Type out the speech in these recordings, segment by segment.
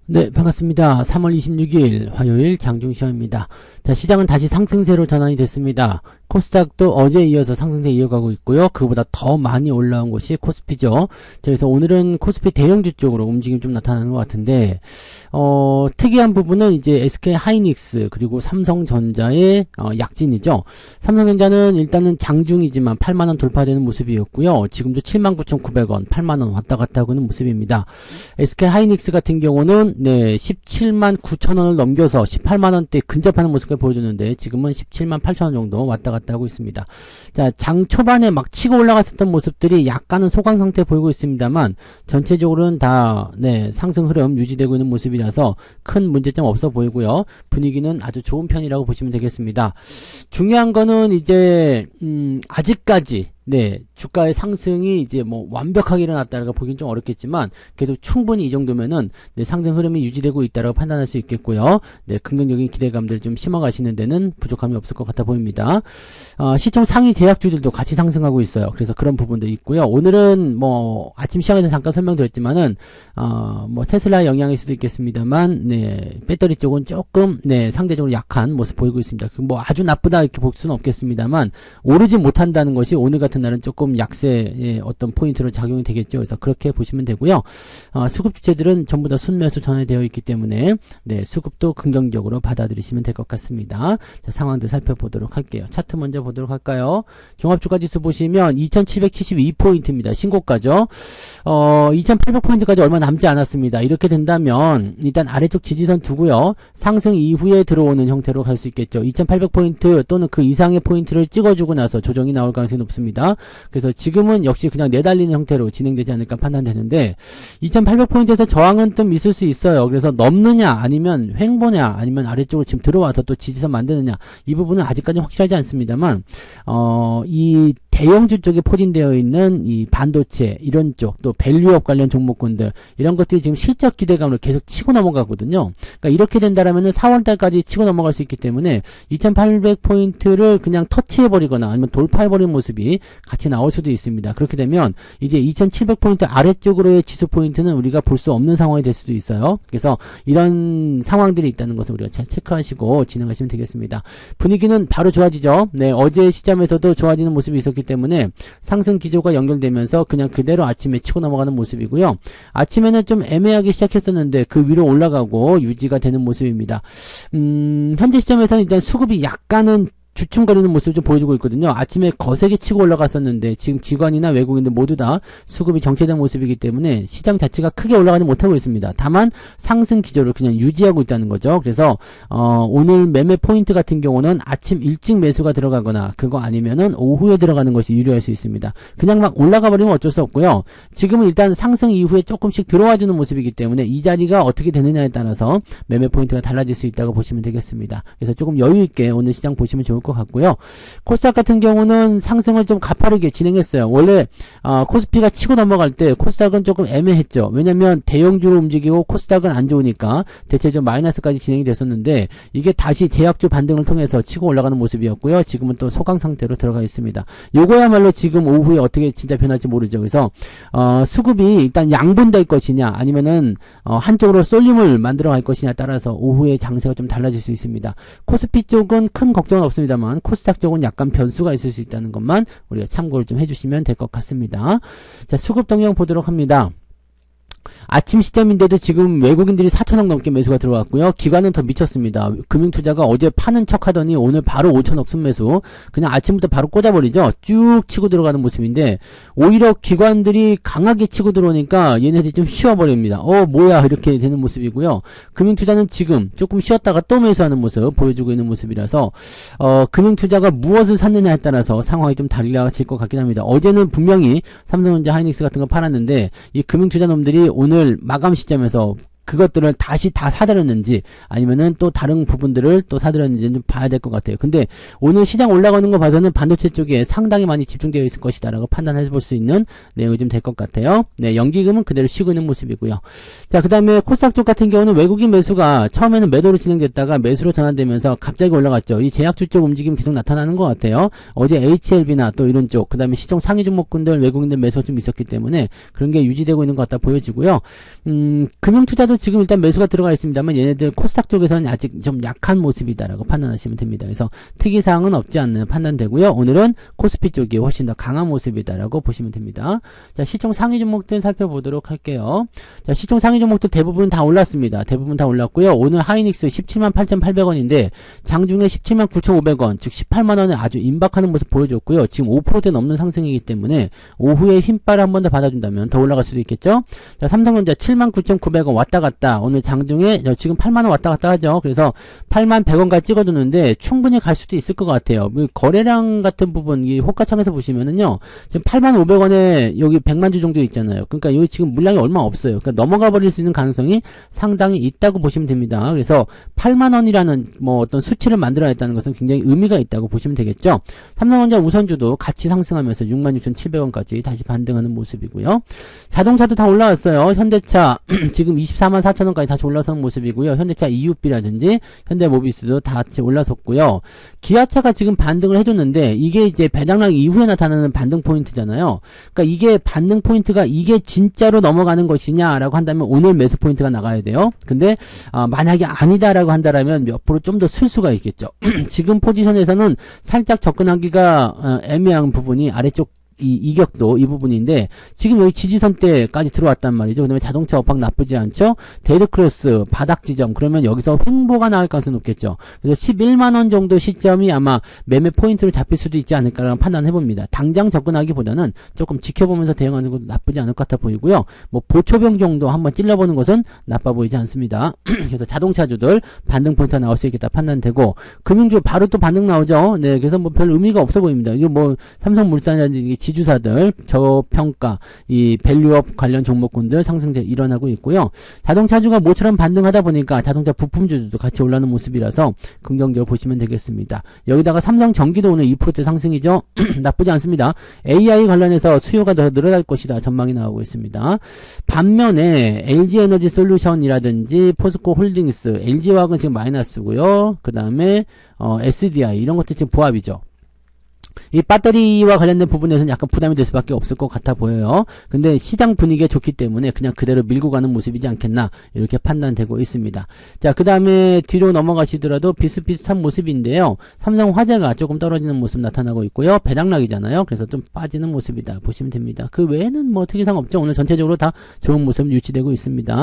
네, 반갑습니다. 3월 26일 화요일 장중시험입니다. 자, 시장은 다시 상승세로 전환이 됐습니다. 코스닥도 어제에 이어서 상승세 이어가고 있고요. 그보다 더 많이 올라온 곳이 코스피죠. 자, 그래서 오늘은 코스피 대형주 쪽으로 움직임 좀 나타나는 것 같은데, 특이한 부분은 이제 SK 하이닉스 그리고 삼성전자의 약진이죠. 삼성전자는 일단은 장중이지만 8만원 돌파되는 모습이었고요. 지금도 79,900원, 8만원 왔다 갔다 하고 있는 모습입니다. SK 하이닉스 같은 경우는 17만 9천원을 넘겨서 18만원대 근접하는 모습을 보여줬는데 지금은 17만 8천원 정도 왔다 갔다 하고 있습니다. 자, 장 초반에 막 치고 올라갔었던 모습들이 약간은 소강 상태 보이고 있습니다만 전체적으로는 다 상승 흐름 유지되고 있는 모습이라서 큰 문제점 없어 보이고요. 분위기는 아주 좋은 편이라고 보시면 되겠습니다. 중요한 거는 이제 아직까지 주가의 상승이 이제 뭐 완벽하게 일어났다라고 보기는 좀 어렵겠지만 그래도 충분히 이 정도면은 상승 흐름이 유지되고 있다라고 판단할 수 있겠고요. 긍정적인 기대감들 좀 심어가시는 데는 부족함이 없을 것 같아 보입니다. 시총 상위 제약주들도 같이 상승하고 있어요. 그래서 그런 부분도 있고요. 오늘은 뭐 아침 시장에서 잠깐 설명드렸지만은 뭐 테슬라 영향일 수도 있겠습니다만 배터리 쪽은 조금 상대적으로 약한 모습 보이고 있습니다. 뭐 아주 나쁘다 이렇게 볼 수는 없겠습니다만 오르지 못한다는 것이 오늘 같은 날은 조금 약세의 어떤 포인트로 작용이 되겠죠. 그래서 그렇게 보시면 되고요. 수급 주체들은 전부 다 순매수 전환되어 있기 때문에 수급도 긍정적으로 받아들이시면 될 것 같습니다. 자, 상황들 살펴보도록 할게요. 차트 먼저 보도록 할까요? 종합주가지수 보시면 2772포인트입니다. 신고가죠. 2800포인트까지 얼마 남지 않았습니다. 이렇게 된다면 일단 아래쪽 지지선 두고요. 상승 이후에 들어오는 형태로 갈 수 있겠죠. 2800포인트 또는 그 이상의 포인트를 찍어주고 나서 조정이 나올 가능성이 높습니다. 그래서 지금은 역시 그냥 내달리는 형태로 진행되지 않을까 판단되는데 2800포인트에서 저항은 좀 있을 수 있어요. 그래서 넘느냐 아니면 횡보냐 아니면 아래쪽으로 지금 들어와서 또 지지선 만드느냐 이 부분은 아직까지는 확실하지 않습니다만 이 대형주 쪽에 포진되어 있는 이 반도체 이런 쪽 또 밸류업 관련 종목군들 이런 것들이 지금 실적 기대감으로 계속 치고 넘어가거든요. 그러니까 이렇게 된다라면은 4월달까지 치고 넘어갈 수 있기 때문에 2800포인트를 그냥 터치해버리거나 아니면 돌파해버리는 모습이 같이 나올 수도 있습니다. 그렇게 되면 이제 2700포인트 아래쪽으로의 지수 포인트는 우리가 볼 수 없는 상황이 될 수도 있어요. 그래서 이런 상황들이 있다는 것을 우리가 잘 체크하시고 진행하시면 되겠습니다. 분위기는 바로 좋아지죠. 어제 시점에서도 좋아지는 모습이 있었기 때문에 상승 기조가 연결되면서 그냥 그대로 아침에 치고 넘어가는 모습이고요. 아침에는 좀 애매하게 시작했었는데 그 위로 올라가고 유지가 되는 모습입니다. 현재 시점에서는 일단 수급이 약간은 주춤거리는 모습을 좀 보여주고 있거든요. 아침에 거세게 치고 올라갔었는데 지금 기관이나 외국인들 모두 다 수급이 정체된 모습이기 때문에 시장 자체가 크게 올라가지 못하고 있습니다. 다만 상승 기조를 그냥 유지하고 있다는 거죠. 그래서 오늘 매매 포인트 같은 경우는 아침 일찍 매수가 들어가거나 그거 아니면은 오후에 들어가는 것이 유리할 수 있습니다. 그냥 막 올라가 버리면 어쩔 수 없고요. 지금은 일단 상승 이후에 조금씩 들어와주는 모습이기 때문에 이 자리가 어떻게 되느냐에 따라서 매매 포인트가 달라질 수 있다고 보시면 되겠습니다. 그래서 조금 여유있게 오늘 시장 보시면 좋을 것 같고요. 코스닥 같은 경우는 상승을 좀 가파르게 진행했어요. 원래 코스피가 치고 넘어갈 때 코스닥은 조금 애매했죠. 왜냐면 대형주로 움직이고 코스닥은 안 좋으니까 대체적으로 마이너스까지 진행이 됐었는데 이게 다시 제약주 반등을 통해서 치고 올라가는 모습이었고요. 지금은 또 소강 상태로 들어가 있습니다. 요거야말로 지금 오후에 어떻게 진짜 변할지 모르죠. 그래서 수급이 일단 양분될 것이냐 아니면은 한쪽으로 쏠림을 만들어 갈 것이냐 따라서 오후에 장세가 좀 달라질 수 있습니다. 코스피 쪽은 큰 걱정은 없습니다. 코스닥 쪽은 약간 변수가 있을 수 있다는 것만 우리가 참고를 좀 해주시면 될 것 같습니다. 자, 수급 동향 보도록 합니다. 아침 시점인데도 지금 외국인들이 4천억 넘게 매수가 들어왔고요. 기관은 더 미쳤습니다. 금융투자가 어제 파는 척 하더니 오늘 바로 5천억 순매수 그냥 아침부터 바로 꽂아버리죠. 쭉 치고 들어가는 모습인데 오히려 기관들이 강하게 치고 들어오니까 얘네들이 좀 쉬어버립니다. 뭐야 이렇게 되는 모습이고요. 금융투자는 지금 조금 쉬었다가 또 매수하는 모습 보여주고 있는 모습이라서 금융투자가 무엇을 샀느냐에 따라서 상황이 좀 달라질 것 같긴 합니다. 어제는 분명히 삼성전자 하이닉스 같은 거 팔았는데 이 금융투자 놈들이 오늘 마감 시점에서 그것들을 다시 다 사들였는지 아니면은 또 다른 부분들을 또 사들였는지 좀 봐야 될 것 같아요. 근데 오늘 시장 올라가는 거 봐서는 반도체 쪽에 상당히 많이 집중되어 있을 것이다 라고 판단해 볼 수 있는 내용이 좀 될 것 같아요. 연기금은 그대로 쉬고 있는 모습이고요. 자, 그 다음에 코스닥 쪽 같은 경우는 외국인 매수가 처음에는 매도로 진행됐다가 매수로 전환되면서 갑자기 올라갔죠. 이 제약주 쪽 움직임 계속 나타나는 것 같아요. 어제 HLB나 또 이런 쪽, 그 다음에 시총 상위 종목군들 외국인들 매수가 좀 있었기 때문에 그런 게 유지되고 있는 것 같다 보여지고요. 금융투자도 코스피도 지금 일단 매수가 들어가 있습니다만 얘네들 코스닥 쪽에서는 아직 좀 약한 모습이다라고 판단하시면 됩니다. 그래서 특이사항은 없지 않는 판단되고요. 오늘은 코스피 쪽이 훨씬 더 강한 모습이다라고 보시면 됩니다. 자, 시총 상위 종목들 살펴보도록 할게요. 자, 시총 상위 종목들 대부분 다 올랐습니다. 대부분 다 올랐고요. 오늘 하이닉스 178,800원인데 장중에 179,500원, 즉 18만원에 아주 임박하는 모습 보여줬고요. 지금 5%대 넘는 상승이기 때문에 오후에 힘빨 한 번 더 받아준다면 더 올라갈 수도 있겠죠. 자, 삼성전자 79,900원 왔다 갔다. 오늘 장중에 지금 8만원 왔다 갔다 하죠. 그래서 8100원까지 찍어두는데 충분히 갈 수도 있을 것 같아요. 거래량 같은 부분, 이 호가창에서 보시면은요, 지금 85,000원에 여기 100만 주 정도 있잖아요. 그러니까 여기 지금 물량이 얼마 없어요. 그러니까 넘어가 버릴 수 있는 가능성이 상당히 있다고 보시면 됩니다. 그래서 8만원이라는 뭐 어떤 수치를 만들어냈다는 것은 굉장히 의미가 있다고 보시면 되겠죠. 삼성전자 우선주도 같이 상승하면서 66,700원까지 다시 반등하는 모습이고요. 자동차도 다 올라왔어요. 현대차 지금 244,000원까지 다시 올라서는 모습이고요. 현대차 EUB라든지 현대모비스도 다 같이 올라섰고요. 기아차가 지금 반등을 해줬는데 이게 이제 배당락 이후에 나타나는 반등 포인트잖아요. 그러니까 이게 반등 포인트가 이게 진짜로 넘어가는 것이냐라고 한다면 오늘 매수 포인트가 나가야 돼요. 근데 만약에 아니다라고 한다라면 몇 프로 좀 더 쓸 수가 있겠죠. 지금 포지션에서는 살짝 접근하기가 애매한 부분이 아래쪽 이격도 이 부분인데 지금 여기 지지선 때까지 들어왔단 말이죠. 그 다음에 자동차 업황 나쁘지 않죠. 데드크로스 바닥 지점, 그러면 여기서 횡보가 나올 가능성이 높겠죠. 그래서 11만원 정도 시점이 아마 매매 포인트로 잡힐 수도 있지 않을까라는 판단을 해봅니다. 당장 접근하기보다는 조금 지켜보면서 대응하는 것도 나쁘지 않을 것 같아 보이고요. 뭐 보초병 정도 한번 찔러보는 것은 나빠 보이지 않습니다. 그래서 자동차주들 반등 포인트가 나올 수 있겠다 판단되고, 금융주 바로 또 반등 나오죠. 네, 그래서 뭐 별 의미가 없어 보입니다. 이거 뭐 삼성물산이라든지 지주사들 저평가 이 밸류업 관련 종목군들 상승세 일어나고 있고요. 자동차주가 모처럼 반등하다 보니까 자동차 부품주도 같이 올라오는 모습이라서 긍정적으로 보시면 되겠습니다. 여기다가 삼성전기도 오늘 2%대 상승이죠. 나쁘지 않습니다. AI 관련해서 수요가 더 늘어날 것이다 전망이 나오고 있습니다. 반면에 LG에너지솔루션이라든지 포스코홀딩스, LG화학은 지금 마이너스고요. 그 다음에 SDI 이런 것들 지금 보합이죠. 이 배터리와 관련된 부분에서는 약간 부담이 될 수밖에 없을 것 같아 보여요. 근데 시장 분위기가 좋기 때문에 그냥 그대로 밀고 가는 모습이지 않겠나 이렇게 판단되고 있습니다. 자, 그 다음에 뒤로 넘어가시더라도 비슷비슷한 모습인데요. 삼성화재가 조금 떨어지는 모습 나타나고 있고요. 배당락이잖아요. 그래서 좀 빠지는 모습이다 보시면 됩니다. 그 외에는 뭐 특이사항 없죠. 오늘 전체적으로 다 좋은 모습 유지되고 있습니다.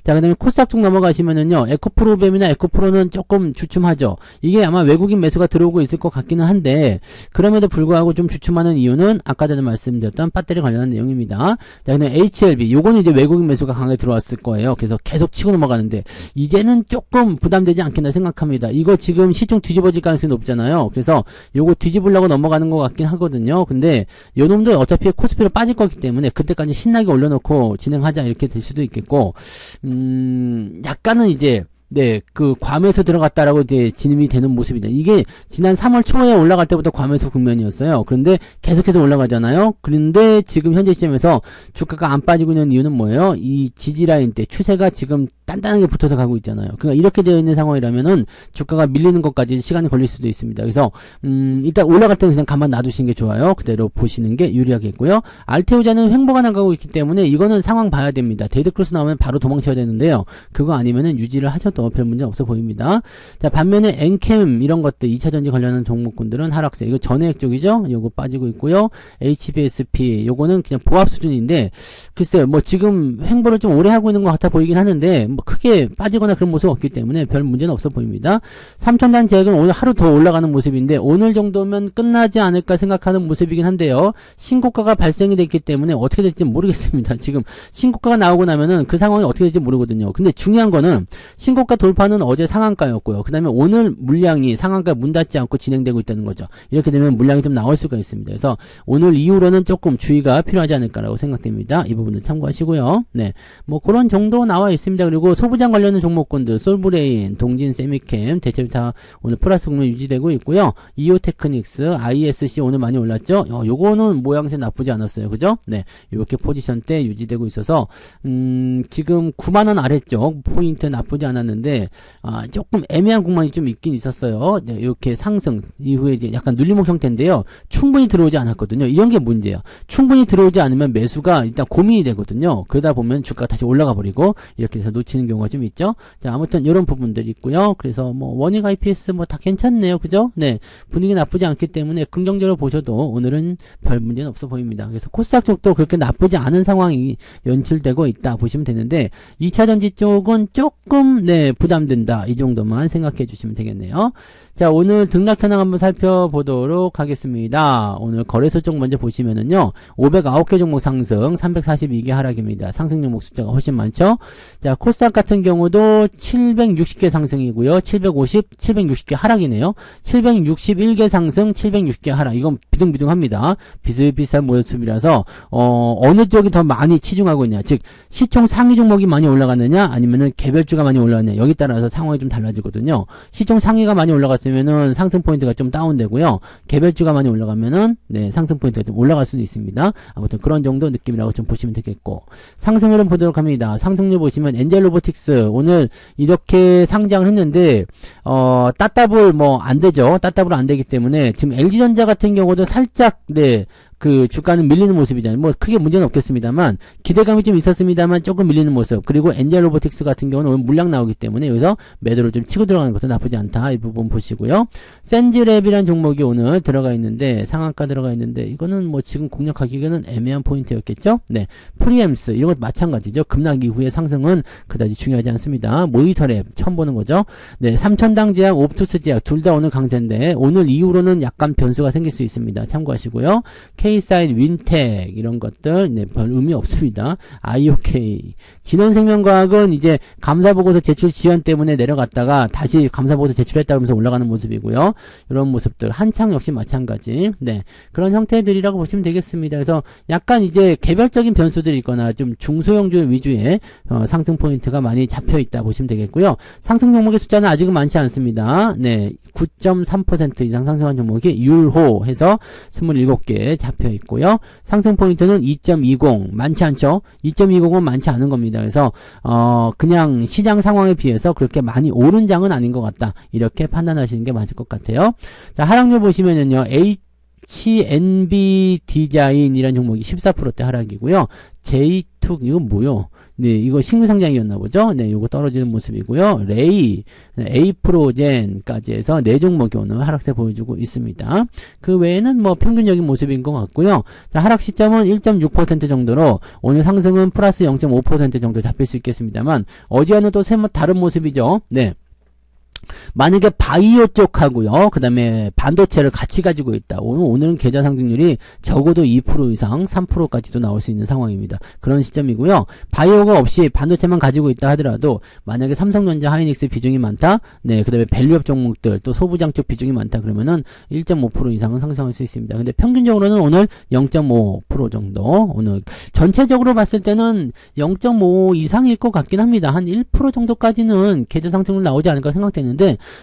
자, 그 다음에 코스닥 쪽 넘어가시면은요. 에코프로뱀이나 에코프로는 조금 주춤하죠. 이게 아마 외국인 매수가 들어오고 있을 것 같기는 한데 그럼에도 불구하고 좀 주춤하는 이유는 아까 전에 말씀드렸던 배터리 관련한 내용입니다. 자, 그다음에 HLB 요거는 이제 외국인 매수가 강하게 들어왔을 거예요. 그래서 계속 치고 넘어가는데 이제는 조금 부담되지 않겠나 생각합니다. 이거 지금 시총 뒤집어질 가능성이 높잖아요. 그래서 요거 뒤집으려고 넘어가는 것 같긴 하거든요. 근데 요 놈도 어차피 코스피로 빠질 거기 때문에 그때까지 신나게 올려놓고 진행하자 이렇게 될 수도 있겠고, 약간은 이제 네, 그 과매수 들어갔다라고 이제 진입이 되는 모습이다. 이게 지난 3월 초에 올라갈 때부터 과매수 국면이었어요. 그런데 계속해서 올라가잖아요. 그런데 지금 현재 시점에서 주가가 안 빠지고 있는 이유는 뭐예요? 이 지지라인 때 추세가 지금 단단하게 붙어서 가고 있잖아요. 그러니까 이렇게 되어 있는 상황이라면은 주가가 밀리는 것까지 시간이 걸릴 수도 있습니다. 그래서 일단 올라갈 때는 그냥 가만 놔두시는 게 좋아요. 그대로 보시는 게 유리하겠고요. 알테오자는 횡보가 나가고 있기 때문에 이거는 상황 봐야 됩니다. 데드크로스 나오면 바로 도망쳐야 되는데요. 그거 아니면은 유지를 하셔도 별 문제 없어 보입니다. 자, 반면에 엔캠 이런 것들 2차전지 관련한 종목군들은 하락세. 이거 전해액 쪽이죠. 요거 빠지고 있고요. HBSP 요거는 그냥 보합 수준인데 글쎄요. 뭐 지금 횡보를 좀 오래 하고 있는 것 같아 보이긴 하는데 뭐 크게 빠지거나 그런 모습 없기 때문에 별 문제는 없어 보입니다. 3,000단 제약은 오늘 하루 더 올라가는 모습인데 오늘 정도면 끝나지 않을까 생각하는 모습이긴 한데요. 신고가가 발생이 됐기 때문에 어떻게 될지 모르겠습니다. 지금 신고가가 나오고 나면은 그 상황이 어떻게 될지 모르거든요. 근데 중요한 거는 신고가 돌파는 어제 상한가였고요. 그 다음에 오늘 물량이 상한가 문 닫지 않고 진행되고 있다는 거죠. 이렇게 되면 물량이 좀 나올 수가 있습니다. 그래서 오늘 이후로는 조금 주의가 필요하지 않을까라고 생각됩니다. 이 부분을 참고하시고요. 네, 뭐 그런 정도 나와 있습니다. 그리고 소부장 관련된 종목군들 솔브레인, 동진 세미캠 대체로 다 오늘 플러스 국면 유지되고 있고요. 이오테크닉스, ISC 오늘 많이 올랐죠. 요거는 모양새 나쁘지 않았어요. 그죠? 네, 이렇게 포지션 때 유지되고 있어서 지금 9만원 아래쪽 포인트 나쁘지 않았는데 조금 애매한 구간이 좀 있긴 있었어요. 네, 이렇게 상승 이후에 이제 약간 눌림목 형태인데요. 충분히 들어오지 않았거든요. 이런 게 문제예요. 충분히 들어오지 않으면 매수가 일단 고민이 되거든요. 그러다 보면 주가가 다시 올라가 버리고 이렇게 해서 놓치 놓치는 경우가 좀 있죠. 자, 아무튼 이런 부분들이 있고요. 그래서 뭐 원익 IPS 뭐 다 괜찮네요. 그죠? 네. 분위기 나쁘지 않기 때문에 긍정적으로 보셔도 오늘은 별 문제는 없어 보입니다. 그래서 코스닥 쪽도 그렇게 나쁘지 않은 상황이 연출되고 있다 보시면 되는데 2차전지 쪽은 조금 네, 부담된다. 이 정도만 생각해 주시면 되겠네요. 자, 오늘 등락 현황 한번 살펴보도록 하겠습니다. 오늘 거래소 쪽 먼저 보시면은요, 509개 종목 상승, 342개 하락입니다. 상승 종목 숫자가 훨씬 많죠? 자, 코스닥 같은 경우도 760개 상승이고요. 760개 하락이네요. 761개 상승, 760개 하락. 이건 비등비등합니다. 비슷비슷한 모습이라서, 어느 쪽이 더 많이 치중하고 있냐. 즉, 시총 상위 종목이 많이 올라갔느냐, 아니면은 개별주가 많이 올라갔느냐. 여기 따라서 상황이 좀 달라지거든요. 시총 상위가 많이 올라갔으면은 상승 포인트가 좀 다운되고요. 개별주가 많이 올라가면은 네, 상승 포인트가 좀 올라갈 수도 있습니다. 아무튼 그런 정도 느낌이라고 좀 보시면 되겠고. 상승 흐름 보도록 합니다. 상승률 보시면 엔젤 로보틱스 오늘 이렇게 상장을 했는데 따따블 뭐 안 되죠. 따따블 안 되기 때문에 지금 LG전자 같은 경우도 살짝 네, 그 주가는 밀리는 모습이잖아요. 뭐 크게 문제는 없겠습니다만 기대감이 좀 있었습니다만 조금 밀리는 모습. 그리고 엔젤 로보틱스 같은 경우는 오늘 물량 나오기 때문에 여기서 매도를 좀 치고 들어가는 것도 나쁘지 않다. 이 부분 보시고요. 센즈랩이라는 종목이 오늘 들어가 있는데 상한가 들어가 있는데 이거는 뭐 지금 공략하기에는 애매한 포인트였겠죠. 네, 프리엠스 이런 것도 마찬가지죠. 급락 이후의 상승은 그다지 중요하지 않습니다. 모니터랩 처음 보는 거죠. 네, 삼천당 제약, 옵투스 제약 둘 다 오늘 강세인데 오늘 이후로는 약간 변수가 생길 수 있습니다. 참고하시고요. K사이드, 윈텍 이런 것들 네, 별 의미 없습니다. IOK 진원생명과학은 이제 감사보고서 제출 지연 때문에 내려갔다가 다시 감사보고서 제출했다 그러면서 올라가는 모습이고요. 이런 모습들 한창 역시 마찬가지 네, 그런 형태들이라고 보시면 되겠습니다. 그래서 약간 이제 개별적인 변수들이 있거나 좀 중소형주 위주의 상승 포인트가 많이 잡혀있다 보시면 되겠고요. 상승 종목의 숫자는 아직은 많지 않습니다. 네, 9.3% 이상 상승한 종목이 율호 해서 27개 잡혀 있고요. 상승 포인트는 2.20 많지 않죠? 2.20은 많지 않은 겁니다. 그래서 그냥 시장 상황에 비해서 그렇게 많이 오른 장은 아닌 것 같다. 이렇게 판단하시는 게 맞을 것 같아요. 자, 하락률 보시면은요. HNB 디자인이라는 종목이 14%대 하락이고요. J2 이건 뭐요? 네, 이거 신규 상장이었나 보죠? 네, 요거 떨어지는 모습이고요. 레이, 에이프로젠까지 해서 4종목이 오늘 하락세 보여주고 있습니다. 그 외에는 뭐 평균적인 모습인 것 같고요. 자, 하락 시점은 1.6% 정도로 오늘 상승은 플러스 0.5% 정도 잡힐 수 있겠습니다만 어제와는 또 다른 모습이죠. 네. 만약에 바이오 쪽하고요. 그 다음에 반도체를 같이 가지고 있다. 오늘은 계좌 상승률이 적어도 2% 이상 3%까지도 나올 수 있는 상황입니다. 그런 시점이고요. 바이오가 없이 반도체만 가지고 있다 하더라도 만약에 삼성전자, 하이닉스 비중이 많다. 네, 그 다음에 밸류업 종목들 또 소부장 쪽 비중이 많다. 그러면은 1.5% 이상은 상승할 수 있습니다. 근데 평균적으로는 오늘 0.5% 정도 오늘 전체적으로 봤을 때는 0.5 이상일 것 같긴 합니다. 한 1% 정도까지는 계좌 상승률 나오지 않을까 생각되는데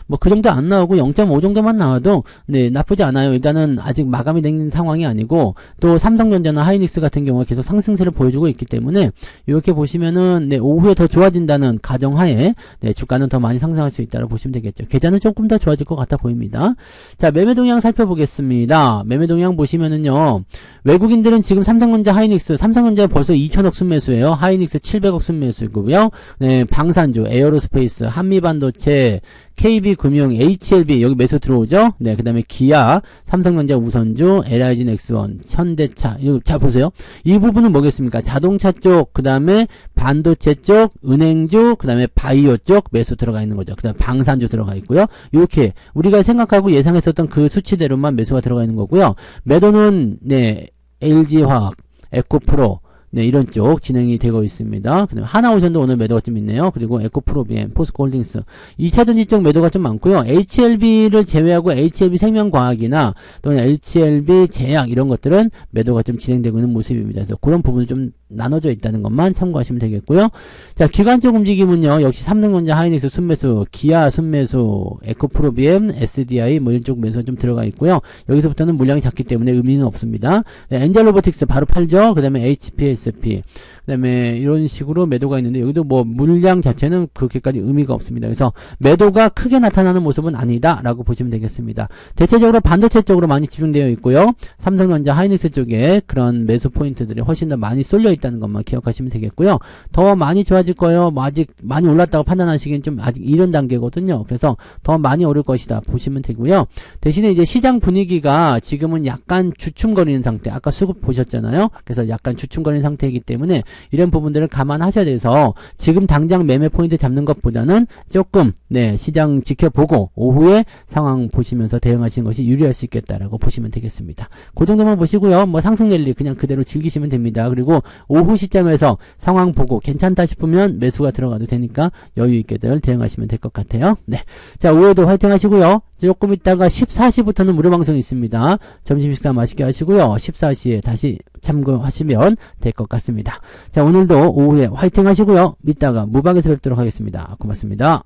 뭐 그 정도 안 나오고 0.5 정도만 나와도 네, 나쁘지 않아요. 일단은 아직 마감이 된 상황이 아니고 또 삼성전자나 하이닉스 같은 경우가 계속 상승세를 보여주고 있기 때문에 이렇게 보시면은 네, 오후에 더 좋아진다는 가정하에 네, 주가는 더 많이 상승할 수 있다고 보시면 되겠죠. 계좌는 조금 더 좋아질 것 같아 보입니다. 자, 매매 동향 살펴보겠습니다. 매매 동향 보시면은요. 외국인들은 지금 삼성전자, 하이닉스, 삼성전자 벌써 2천억 순매수예요. 하이닉스 700억 순매수고요. 네, 방산주, 에어로스페이스, 한미반도체, KB금융, HLB 여기 매수 들어오죠. 네, 그 다음에 기아, 삼성전자 우선주, LIG 넥스원, 현대차. 이거 자 보세요. 이 부분은 뭐겠습니까? 자동차 쪽, 그 다음에 반도체 쪽, 은행주, 그 다음에 바이오 쪽 매수 들어가 있는 거죠. 그 다음에 방산주 들어가 있고요. 이렇게 우리가 생각하고 예상했었던 그 수치대로만 매수가 들어가 있는 거고요. 매도는 네, LG화학, 에코프로 네, 이런 쪽 진행이 되고 있습니다. 그다음에 하나오션도 오늘 매도가 좀 있네요. 그리고 에코프로비엠, 포스코홀딩스 2차전지 쪽 매도가 좀 많고요. HLB를 제외하고 HLB 생명과학이나 또는 HLB 제약 이런 것들은 매도가 좀 진행되고 있는 모습입니다. 그래서 그런 부분이 좀 나눠져 있다는 것만 참고하시면 되겠고요. 자, 기관적 움직임은요. 역시 삼성전자, 하이닉스 순매수, 기아 순매수, 에코프로비엠, SDI 뭐 이런 쪽 매수 좀 들어가 있고요. 여기서부터는 물량이 작기 때문에 의미는 없습니다. 네, 엔젤로보틱스 바로 팔죠. 그 다음에 HPSP, 그 그다음에 이런 식으로 매도가 있는데 여기도 뭐 물량 자체는 그렇게까지 의미가 없습니다. 그래서 매도가 크게 나타나는 모습은 아니다라고 보시면 되겠습니다. 대체적으로 반도체 쪽으로 많이 집중되어 있고요. 삼성전자, 하이닉스 쪽에 그런 매수 포인트들이 훨씬 더 많이 쏠려 있다는 것만 기억하시면 되겠고요. 더 많이 좋아질 거예요. 뭐 아직 많이 올랐다고 판단하시기엔 좀 아직 이런 단계거든요. 그래서 더 많이 오를 것이다 보시면 되고요. 대신에 이제 시장 분위기가 지금은 약간 주춤거리는 상태. 아까 수급 보셨잖아요. 그래서 약간 주춤거리는 상태이기 때문에 이런 부분들을 감안하셔야 돼서 지금 당장 매매 포인트 잡는 것보다는 조금 시장 지켜보고 오후에 상황 보시면서 대응하시는 것이 유리할 수 있겠다라고 보시면 되겠습니다. 그 정도만 보시고요. 뭐 상승 랠리 그냥 그대로 즐기시면 됩니다. 그리고 오후 시점에서 상황 보고 괜찮다 싶으면 매수가 들어가도 되니까 여유 있게들 대응하시면 될 것 같아요. 네. 자, 오후에도 화이팅 하시고요. 조금 있다가 14시부터는 무료 방송이 있습니다. 점심 식사 맛있게 하시고요. 14시에 다시 참고하시면 될 것 같습니다. 자, 오늘도 오후에 화이팅 하시고요. 이따가 무방에서 뵙도록 하겠습니다. 고맙습니다.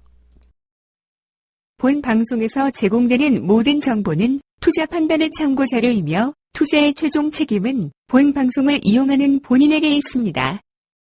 본 방송에서 제공되는 모든 정보는 투자 판단의 참고 자료이며 투자의 최종 책임은 본 방송을 이용하는 본인에게 있습니다.